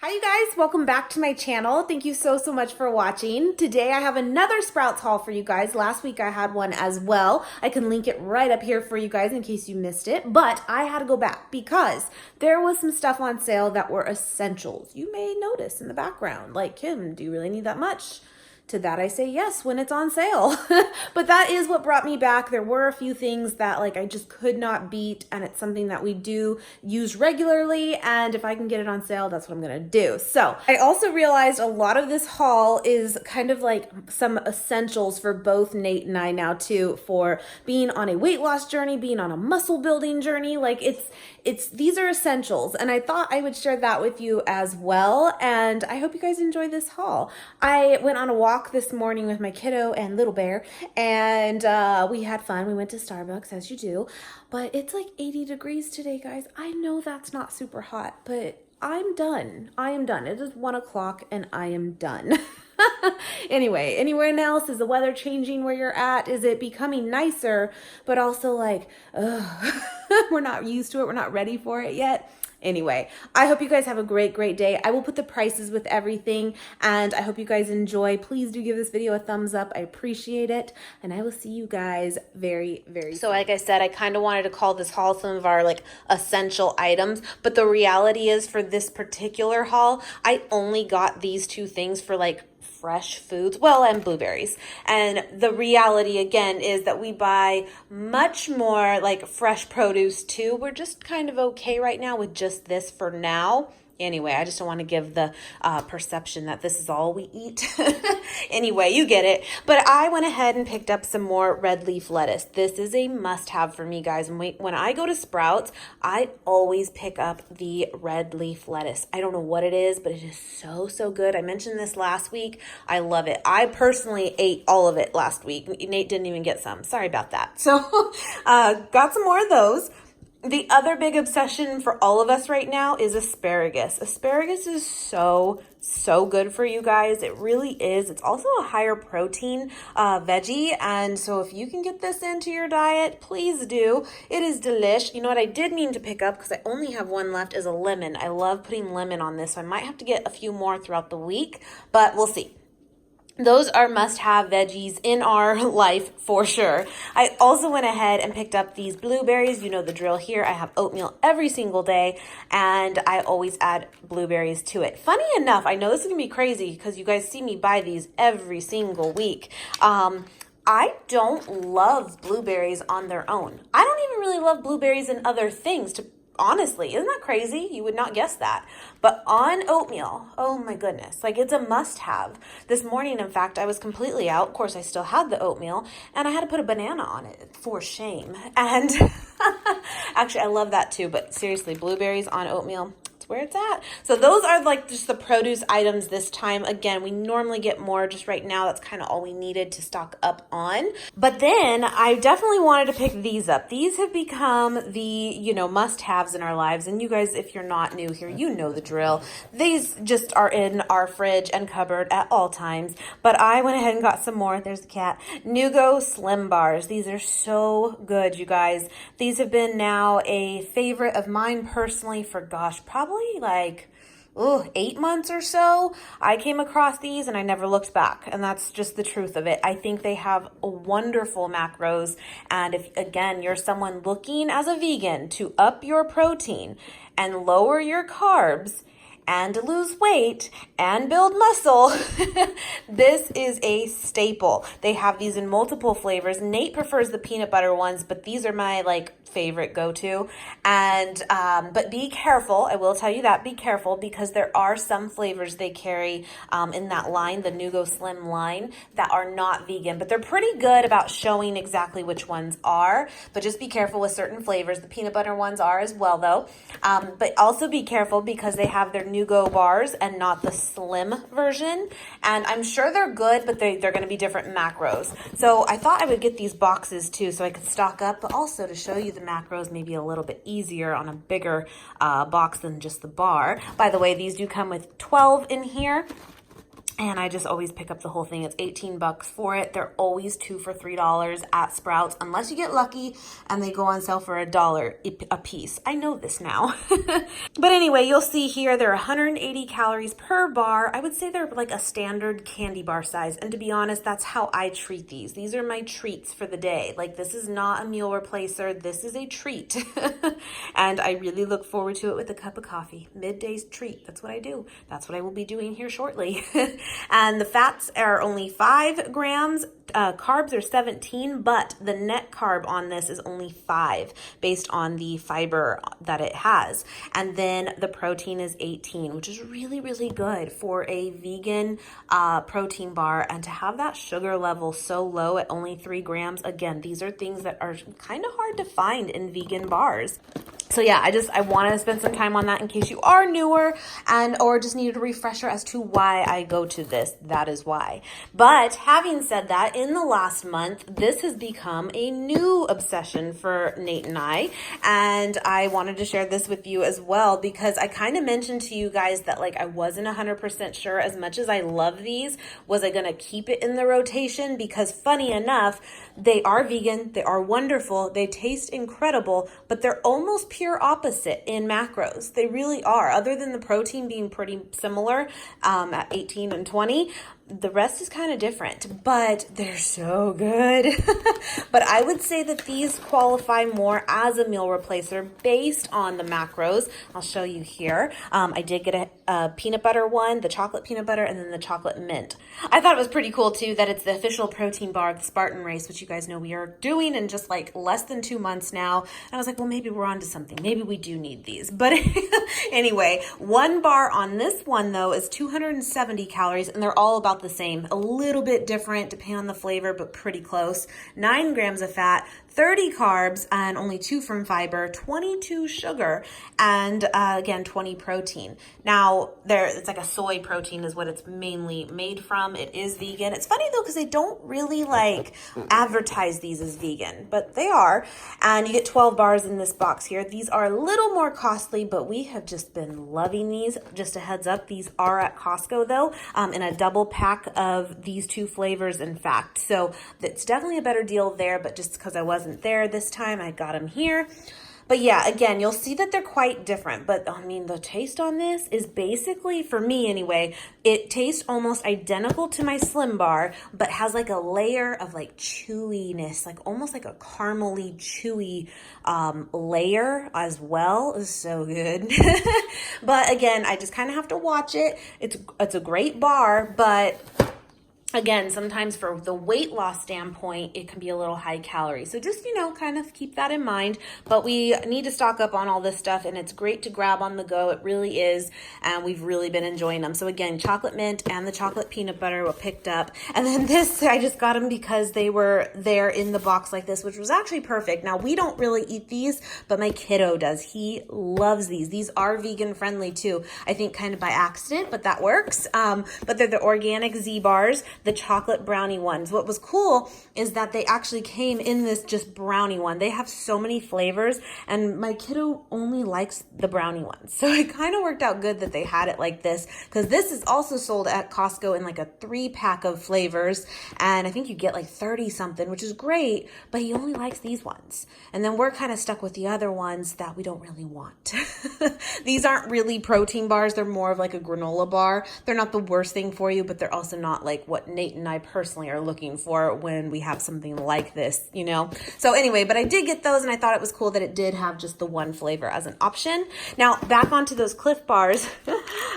Hi you guys, welcome back to my channel. Thank you so much for watching. Today I have another Sprouts haul for you guys. Last week I had one as well. I can link it right up here for you guys in case you missed it, but I had to go back because there was some stuff on sale that were essentials. You may notice in the background, like, Kim, do you really need that much? To that I say yes when it's on sale. But that is what brought me back. There were a few things that I just could not beat, and it's something that we do use regularly, and if I can get it on sale, that's what I'm gonna do. So I also realized a lot of this haul is kind of like some essentials for both Nate and I now too, for being on a weight loss journey, being on a muscle building journey. These are essentials, and I thought I would share that with you as well, and I hope you guys enjoy this haul. I went on a walk this morning with my kiddo and little bear, and we had fun. We went to Starbucks, as you do, but it's like 80 degrees today, guys. I know that's not super hot, but I'm done. I am done. It is 1 o'clock and I am done. Anyway, anyone else? Is the weather changing where you're at? Is it becoming nicer, but also we're not used to it. We're not ready for it yet. Anyway, I hope you guys have a great day. I will put the prices with everything, and I hope you guys enjoy. Please do give this video a thumbs up. I appreciate it, and I will see you guys very soon. So like I said, I kind of wanted to call this haul some of our essential items, but the reality is for this particular haul, I only got these two things for fresh foods, and blueberries. And the reality again is that we buy much more fresh produce too. We're just kind of okay right now with just this for now. Anyway, I just don't want to give the perception that this is all we eat. Anyway, you get it. But I went ahead and picked up some more red leaf lettuce. This is a must-have for me, guys. And when I go to Sprouts, I always pick up the red leaf lettuce. I don't know what it is, but it is so good. I mentioned this last week. I love it. I personally ate all of it last week. Nate didn't even get some. Sorry about that. So got some more of those. The other big obsession for all of us right now is asparagus. Asparagus is so good for you guys. It really is. It's also a higher protein veggie, and so if you can get this into your diet, please do. It is delish. You know what I did mean to pick up, because I only have one left, is a lemon. I love putting lemon on this, so I might have to get a few more throughout the week, but we'll see. Those are must-have veggies in our life for sure. I also went ahead and picked up these blueberries. You know the drill here. I have oatmeal every single day, and I always add blueberries to it. Funny enough, I know this is going to be crazy because you guys see me buy these every single week. I don't love blueberries on their own. I don't even really love blueberries in other things, honestly. Isn't that crazy? You would not guess that. But on oatmeal, oh my goodness, it's a must-have. This morning, in fact, I was completely out. Of course, I still had the oatmeal, and I had to put a banana on it, for shame. And actually, I love that too, but seriously, blueberries on oatmeal, where it's at. So those are just the produce items this time. Again, we normally get more. Just right now, that's kind of all we needed to stock up on. But then I definitely wanted to pick these up. These have become the, must-haves in our lives. And you guys, if you're not new here, you know the drill. These just are in our fridge and cupboard at all times. But I went ahead and got some more. There's the cat. Nugo Slim Bars. These are so good, you guys. These have been now a favorite of mine personally for, gosh, probably 8 months or so. I came across these and I never looked back, and that's just the truth of it. I think they have wonderful macros, and if again you're someone looking as a vegan to up your protein and lower your carbs and lose weight and build muscle, this is a staple. They have these in multiple flavors. Nate prefers the peanut butter ones, but these are my favorite go-to. And but be careful. I will tell you that, be careful, because there are some flavors they carry in that line, the Nugo Slim line, that are not vegan, but they're pretty good about showing exactly which ones are. But just be careful with certain flavors. The peanut butter ones are as well, though. But also be careful because they have their Nugo bars and not the slim version. And I'm sure they're good, but they're going to be different macros. So I thought I would get these boxes too, so I could stock up, but also to show you the macros maybe a little bit easier on a bigger box than just the bar. By the way, these do come with 12 in here. And I just always pick up the whole thing. It's 18 bucks for it. They're always 2 for $3 at Sprouts, unless you get lucky and they go on sale for $1 a piece. I know this now. But anyway, you'll see here they're 180 calories per bar. I would say they're like a standard candy bar size. And to be honest, that's how I treat these. These are my treats for the day. Like, this is not a meal replacer. This is a treat. And I really look forward to it with a cup of coffee. Midday's treat. That's what I do. That's what I will be doing here shortly. And the fats are only 5 grams. Carbs are 17, but the net carb on this is only 5 based on the fiber that it has. And then the protein is 18, which is really, really good for a vegan protein bar. And to have that sugar level so low at only 3 grams, again, these are things that are kind of hard to find in vegan bars. So yeah, I wanted to spend some time on that in case you are newer or just needed a refresher as to why I go to this. That is why. But having said that, in the last month, this has become a new obsession for Nate and I wanted to share this with you as well, because I kind of mentioned to you guys that like I wasn't 100% sure, as much as I love these, was I going to keep it in the rotation? Because funny enough, they are vegan, they are wonderful, they taste incredible, but they're almost pure opposite in macros. They really are. Other than the protein being pretty similar at 18 and 20, the rest is kind of different, but they're so good. But I would say that these qualify more as a meal replacer based on the macros. I'll show you here. I did get a peanut butter one, the chocolate peanut butter, and then the chocolate mint. I thought it was pretty cool too that it's the official protein bar of the Spartan race, which you guys know we are doing in just like less than 2 months now. And I was like, well, maybe we're onto something. Maybe we do need these. But anyway, one bar on this one though is 270 calories, and they're all about the same. A little bit different depending on the flavor, but pretty close. 9 grams of fat, 30 carbs, and only 2 from fiber, 22 sugar, and again, 20 protein. Now, it's like a soy protein is what it's mainly made from. It is vegan. It's funny though, because they don't really like advertise these as vegan, but they are. And you get 12 bars in this box here. These are a little more costly, but we have just been loving these. Just a heads up, these are at Costco though, in a double pack of these 2 flavors, in fact. So it's definitely a better deal there, but just because I wasn't there this time, I got them here. But yeah, again, you'll see that they're quite different. But I mean, the taste on this is basically, for me anyway, it tastes almost identical to my Slim Bar, but has like a layer of like chewiness, like almost like a caramely chewy layer as well. It's so good. But again, I just kind of have to watch it. It's a great bar, but again, sometimes for the weight loss standpoint, it can be a little high calorie. So just, kind of keep that in mind. But we need to stock up on all this stuff, and it's great to grab on the go. It really is. And we've really been enjoying them. So again, chocolate mint and the chocolate peanut butter were picked up. And then this, I just got them because they were there in the box like this, which was actually perfect. Now, we don't really eat these, but my kiddo does. He loves these. These are vegan friendly too. I think kind of by accident, but that works. But they're the organic Z bars, the chocolate brownie ones. What was cool is that they actually came in this just brownie one. They have so many flavors, and my kiddo only likes the brownie ones. So it kind of worked out good that they had it like this, because this is also sold at Costco in like a 3-pack of flavors. And I think you get like 30 something, which is great, but he only likes these ones. And then we're kind of stuck with the other ones that we don't really want. These aren't really protein bars. They're more of like a granola bar. They're not the worst thing for you, but they're also not like what Nate and I personally are looking for when we have something like this, So anyway, but I did get those, and I thought it was cool that it did have just the one flavor as an option. Now, back onto those Cliff Bars,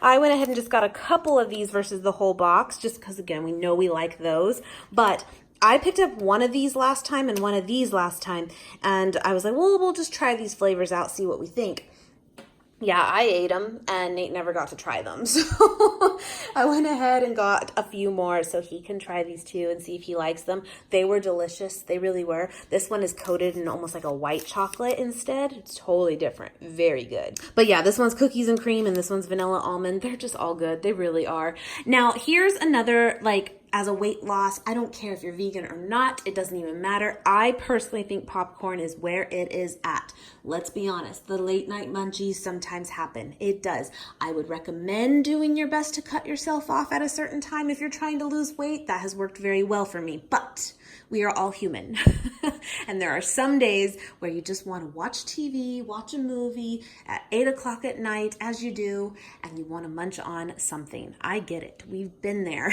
I went ahead and just got a couple of these versus the whole box, just because, again, we know we like those. But I picked up one of these last time and one of these last time, and I was like, well, we'll just try these flavors out, see what we think. Yeah, I ate them, and Nate never got to try them. So I went ahead and got a few more so he can try these too and see if he likes them. They were delicious. They really were. This one is coated in almost like a white chocolate instead. It's totally different. Very good. But yeah, this one's cookies and cream, and this one's vanilla almond. They're just all good. They really are. Now, here's another, like, as a weight loss. I don't care if you're vegan or not. It doesn't even matter. I personally think popcorn is where it is at. Let's be honest. The late night munchies sometimes happen. It does. I would recommend doing your best to cut yourself off at a certain time if you're trying to lose weight. That has worked very well for me. But we are all human. And there are some days where you just want to watch TV, watch a movie at 8 o'clock at night as you do, and you want to munch on something. I get it. We've been there.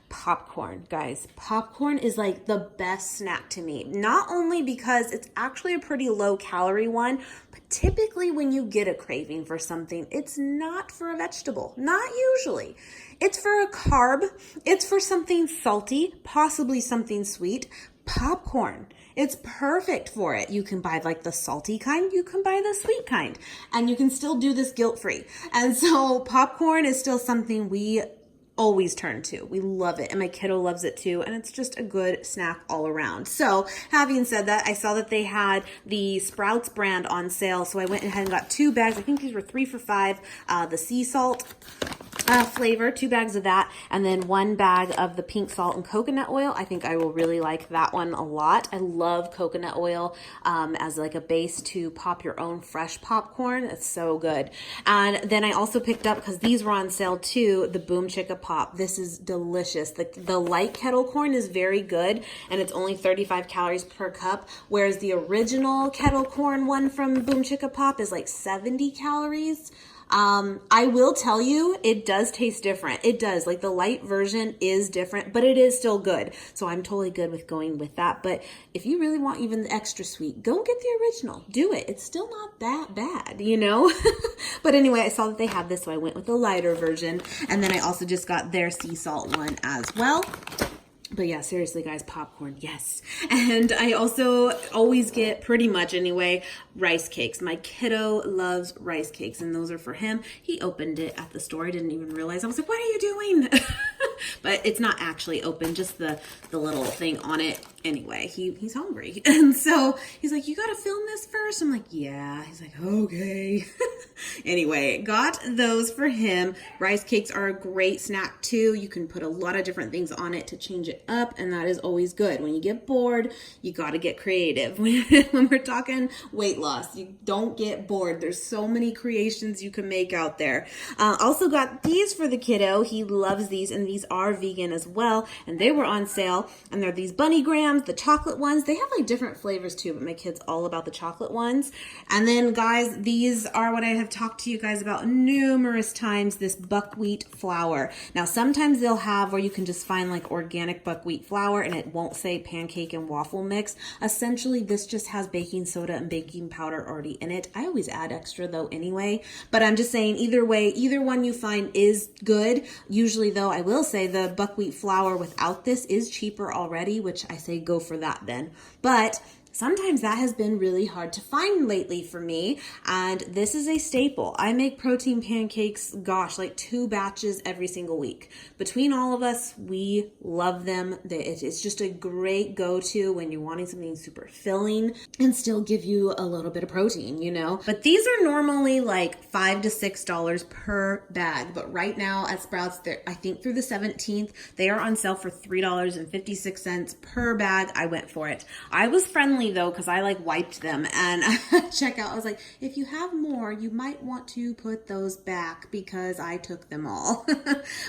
Popcorn, guys. Popcorn is like the best snack to me. Not only because it's actually a pretty low calorie one, but typically when you get a craving for something, it's not for a vegetable. Not usually. It's for a carb. It's for something salty, possibly something sweet. Popcorn. It's perfect for it. You can buy like the salty kind, you can buy the sweet kind, and you can still do this guilt-free. And so popcorn is still something we always turn to. We love it. And my kiddo loves it too. And it's just a good snack all around. So having said that, I saw that they had the Sprouts brand on sale. So I went ahead and got 2 bags. I think these were 3 for $5. The sea salt flavor, 2 bags of that, and then 1 bag of the pink salt and coconut oil. I think I will really like that one a lot. I love coconut oil as like a base to pop your own fresh popcorn. It's so good. And then I also picked up, because these were on sale too, the Boom Chicka Pop. This is delicious. The light kettle corn is very good, and it's only 35 calories per cup, whereas the original kettle corn one from Boom Chicka Pop is like 70 calories. I will tell you, it does taste different. It does. Like the light version is different, but it is still good. So I'm totally good with going with that. But if you really want even the extra sweet, go get the original. Do it. It's still not that bad, you know? But anyway, I saw that they had this, so I went with the lighter version. And then I also just got their sea salt one as well. But yeah, seriously, guys, popcorn, yes. And I also always get, pretty much anyway, rice cakes. My kiddo loves rice cakes, and those are for him. He opened it at the store. I didn't even realize. I was like, what are you doing? But it's not actually open, just the little thing on it. Anyway, he's hungry. And so he's like, you got to film this first? I'm like, yeah. He's like, okay. Anyway, got those for him. Rice cakes are a great snack too. You can put a lot of different things on it to change it up, and that is always good. When you get bored, you got to get creative. When we're talking weight loss, you don't get bored. There's so many creations you can make out there. Also got these for the kiddo. He loves these, and these are vegan as well, and they were on sale. And they're these bunny grams, the chocolate ones. They have like different flavors too, but my kid's all about the chocolate ones. And then guys, these are what I have talked to you guys about numerous times, this buckwheat flour. Now sometimes they'll have where you can just find like organic buckwheat flour, and it won't say pancake and waffle mix. Essentially, this just has baking soda and baking powder already in it. I always add extra though anyway, but I'm just saying either way, either one you find is good. Usually though, I will say the buckwheat flour without this is cheaper already, which I say go for that then. But sometimes that has been really hard to find lately for me, and this is a staple. I make protein pancakes, gosh, like 2 batches every single week. Between all of us, we love them. It's just a great go-to when you're wanting something super filling and still give you a little bit of protein, you know? But these are normally like $5 to $6 per bag, but right now at Sprouts, I think through the 17th, they are on sale for $3.56 per bag. I went for it. I was friendly though, because I like wiped them, and check out, I was like, if you have more, you might want to put those back because I took them all.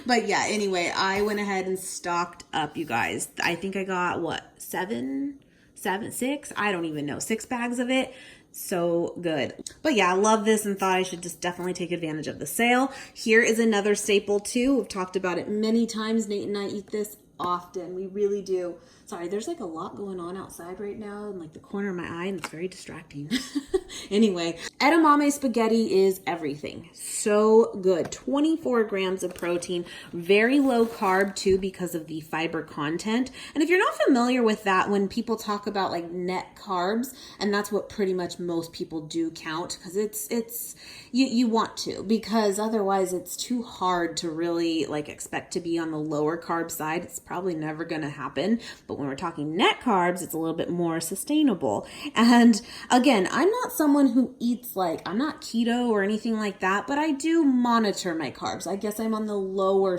But yeah, anyway, I went ahead and stocked up, you guys. I think I got what, 6? I don't even know, 6 bags of it. So good. But yeah, I love this and thought I should just definitely take advantage of the sale. Here is another staple too. We've talked about it many times. Nate and I eat this often. We really do. Sorry, there's like a lot going on outside right now in like the corner of my eye, and it's very distracting. Anyway, edamame spaghetti is everything. So good. 24 grams of protein, very low carb too because of the fiber content. And if you're not familiar with that, when people talk about like net carbs, and that's what pretty much most people do count, because you want to, because otherwise it's too hard to really like expect to be on the lower carb side. It's probably never going to happen. But when we're talking net carbs, it's a little bit more sustainable. And again, I'm not someone who eats I'm not keto or anything like that, but I do monitor my carbs. I guess I'm on the lower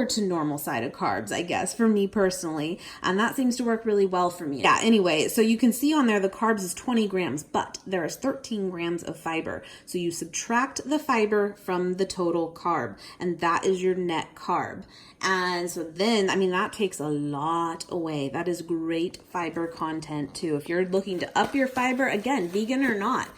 to normal side of carbs, I guess, for me personally. And that seems to work really well for me. Yeah, anyway, so you can see on there the carbs is 20 grams, but there is 13 grams of fiber. So you subtract the fiber from the total carb, and that is your net carb. And so then, that takes a lot away. That is great fiber content too. If you're looking to up your fiber, again, vegan or not,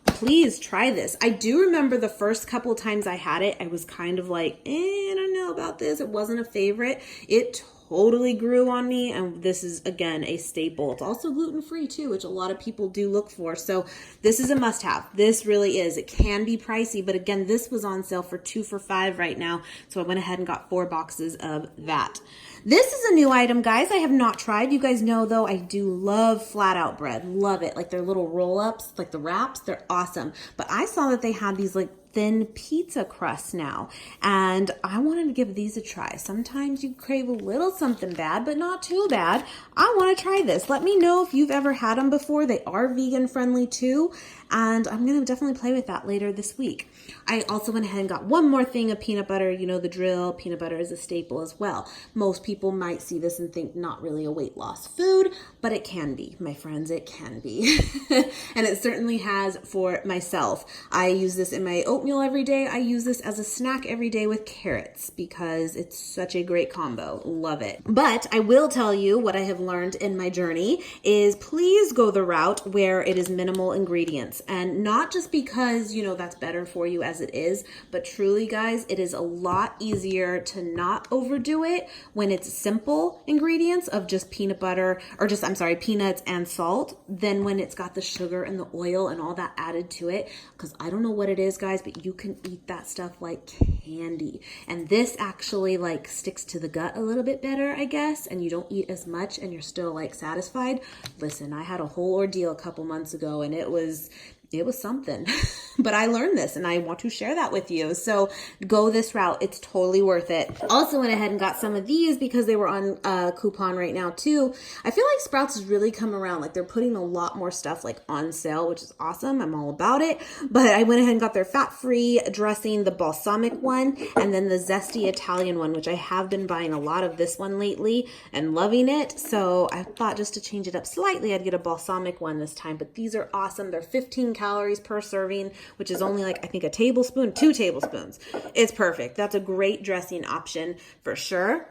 please try this. I do remember the first couple of times I had it, I was kind of I don't know about this. It wasn't a favorite. It totally grew on me, and this is, again, a staple. It's also gluten-free too, which a lot of people do look for. So this is a must-have. This really is. It can be pricey, but again, this was on sale for 2 for $5 right now. So I went ahead and got 4 boxes of that. This is a new item, guys. I have not tried. You guys know, though, I do love flat out bread. Love it. Their little roll-ups, the wraps, they're awesome. But I saw that they had these thin pizza crust now, and I wanted to give these a try. Sometimes you crave a little something bad, but not too bad. I want to try this. Let me know if you've ever had them before. They are vegan friendly too, and I'm going to definitely play with that later this week. I also went ahead and got one more thing of peanut butter. You know the drill. Peanut butter is a staple as well. Most people might see this and think not really a weight loss food, but it can be, my friends. It can be. And it certainly has for myself. I use this in my oatmeal every day. I use this as a snack every day with carrots because it's such a great combo. Love it. But I will tell you what I have learned in my journey is please go the route where it is minimal ingredients, and not just because, that's better for you as it is, but truly, guys, it is a lot easier to not overdo it when it's simple ingredients of just peanut butter or peanuts and salt than when it's got the sugar and the oil and all that added to it. Because I don't know what it is, guys, but you can eat that stuff like candy. And this actually sticks to the gut a little bit better, I guess, and you don't eat as much and you're still satisfied. Listen, I had a whole ordeal a couple months ago, and it was something, but I learned this and I want to share that with you. So go this route. It's totally worth it. Also went ahead and got some of these because they were on coupon right now too. I feel like Sprouts has really come around. They're putting a lot more stuff on sale, which is awesome. I'm all about it. But I went ahead and got their fat-free dressing, the balsamic one, and then the zesty Italian one, which I have been buying a lot of this one lately and loving it. So I thought just to change it up slightly, I'd get a balsamic one this time. But these are awesome. They're 15 calories per serving, which is only I think a tablespoon, 2 tablespoons. It's perfect. That's a great dressing option for sure.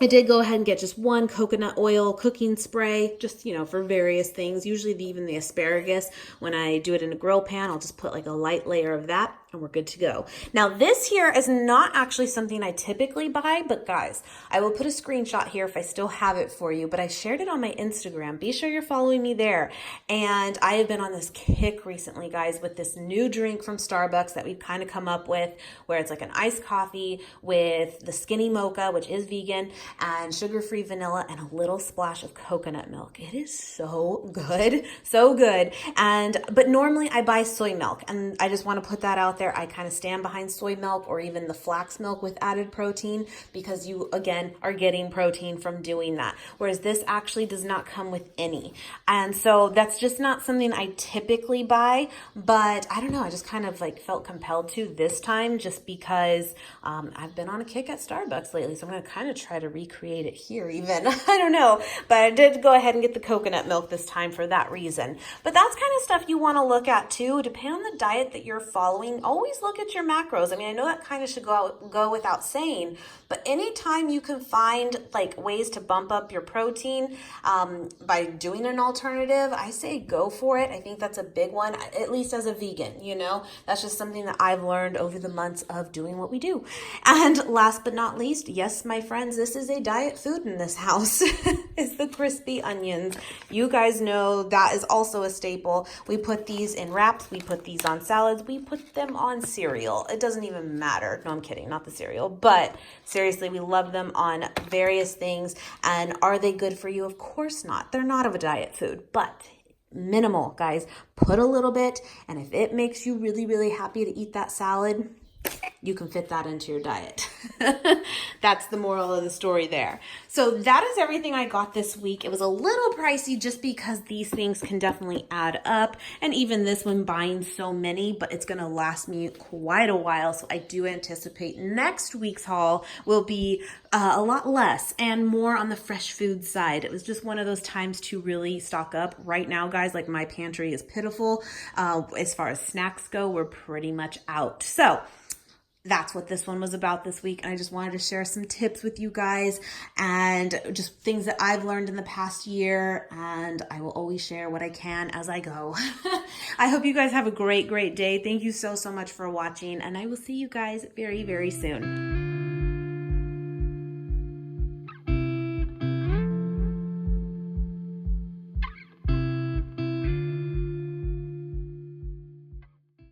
I did go ahead and get just one coconut oil cooking spray, just, for various things. Usually even the asparagus, when I do it in a grill pan, I'll just put a light layer of that and we're good to go. Now this here is not actually something I typically buy, but guys, I will put a screenshot here if I still have it for you, but I shared it on my Instagram. Be sure you're following me there. And I have been on this kick recently, guys, with this new drink from Starbucks that we've kind of come up with, where it's an iced coffee with the skinny mocha, which is vegan, and sugar-free vanilla and a little splash of coconut milk. It is so good, so good. But normally I buy soy milk, and I just want to put that out there. I kind of stand behind soy milk or even the flax milk with added protein because you, again, are getting protein from doing that. Whereas this actually does not come with any. And so that's just not something I typically buy, but I don't know. I just kind of felt compelled to this time just because I've been on a kick at Starbucks lately. So I'm going to kind of try to recreate it here even. I don't know, but I did go ahead and get the coconut milk this time for that reason. But that's kind of stuff you want to look at too. Depending on the diet that you're following, always look at your macros. I know that kind of should go without saying, but anytime you can find ways to bump up your protein by doing an alternative, I say go for it. I think that's a big one, at least as a vegan, that's just something that I've learned over the months of doing what we do. And last but not least, yes, my friends, this is a diet food in this house. It's the crispy onions. You guys know that is also a staple. We put these in wraps. We put these on salads. We put them on cereal. It doesn't even matter. No, I'm kidding. Not the cereal. But seriously, we love them on various things. And are they good for you? Of course not. They're not of a diet food, but minimal, guys. Put a little bit. And if it makes you really, really happy to eat that salad, you can fit that into your diet. That's the moral of the story there. So that is everything I got this week. It was a little pricey just because these things can definitely add up. And even this one buying so many, but it's going to last me quite a while. So I do anticipate next week's haul will be a lot less and more on the fresh food side. It was just one of those times to really stock up. Right now, guys, like my pantry is pitiful. As far as snacks go, we're pretty much out. So that's what this one was about this week. And I just wanted to share some tips with you guys and just things that I've learned in the past year. And I will always share what I can as I go. I hope you guys have a great, great day. Thank you so, so much for watching. And I will see you guys very, very soon.